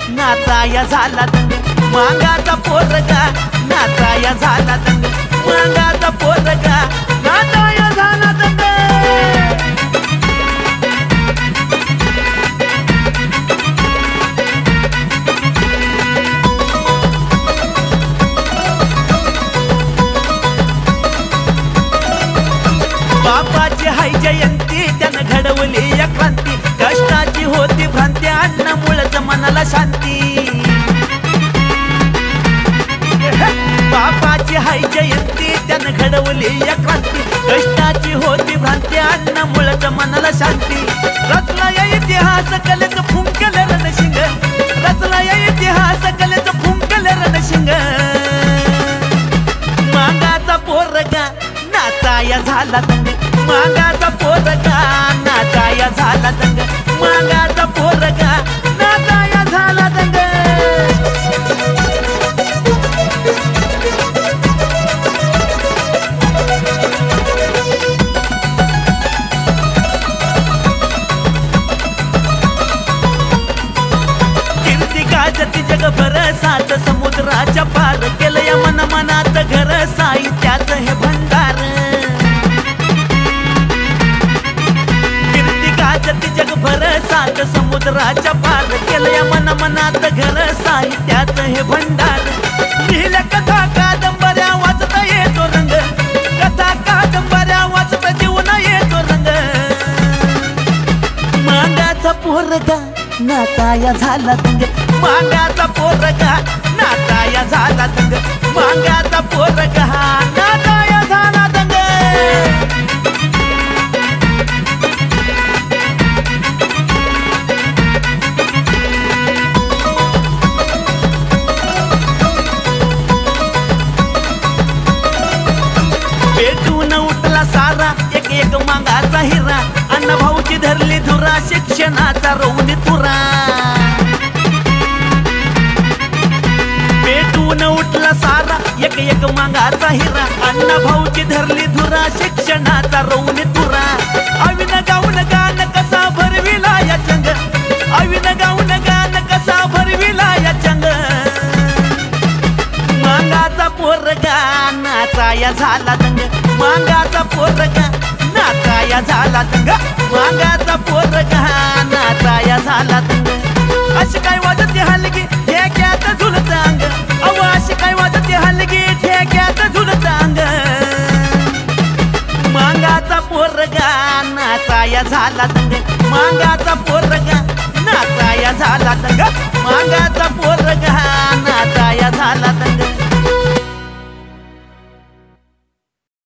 नाचाया झाला दंग, मांगाचा पोरगा नाचाया झाला दंग, मांगाचा पोरगा नाचाया झाला दंग। बापाची हाय जयंती त्यानं घडवली या क्रांती, कष्टाची होती भ्रांती अन्नामुळेच मनाला शांती। बापाची हाय जयंती त्यानं घडवली या क्रांती, कष्टाची होती भ्रांती अन्नामुळेच मनाला शांती। रचला या इतिहास कलेचं फुंकलं रणशिंग, रचला या इतिहास कलेचं फुंकलं रणशिंग। मांगाचा पोरगा नाचाया झाला दंग, मांगाचा पोरगा नाचाया झाला दंग, मांगाचा पोरगा नाचाया झाला दंग। कीर्ती गाजती जगभर सात समुद्राच्या पार, केलं या मनात घर साहित्याचं हे भंडार। कीर्ती गाजती जगभर सात समुद्राच्या पार, केलं या मनात घर साहित्याचं हे भंडार। लिहिल्या कथा कादंबऱ्या वाचता येतो रंग, कथा कादंबऱ्या वाचता जीवन येतो रंग। मांगाचा पोरगा नाचाया झाला दंग, मांगाचा पोरगा नाचाया झाला दंग, मांगाचा पोरगा नाचाया झाला दंग। पेटून उठला सारा एक एक मांगाचा हिरा, अण्णा भाऊची धरली धुरा शिक्षणाचा रवणी तुरा। पेटून उठला सारा एक एक मांगाचा हिरा, अण्णा भाऊची धरली धुरा शिक्षणाचा रवणी तुरा। अविन गाऊन गान कसा भरविला या चंग, अविन गाऊन गान कसा भरविला या चंग। मांगाचा पोरगा नाचाया झाला दंग, मांगाचा पोरगा नाचाया झाला दंग, मांगाचा पोरगा नाचाया झाला दंग। अशी काय वाजते हलगी ठेक्यात झुलत अंग, अव अशी काय वाजते हलगी ठेक्यात झुलत अंग। मांगाचा पोरगा नाचाया झाला दंग, मांगाचा पोरगा नाचाया झाला दंग, मांगाचा पोरगा नाचाया झाला दंग।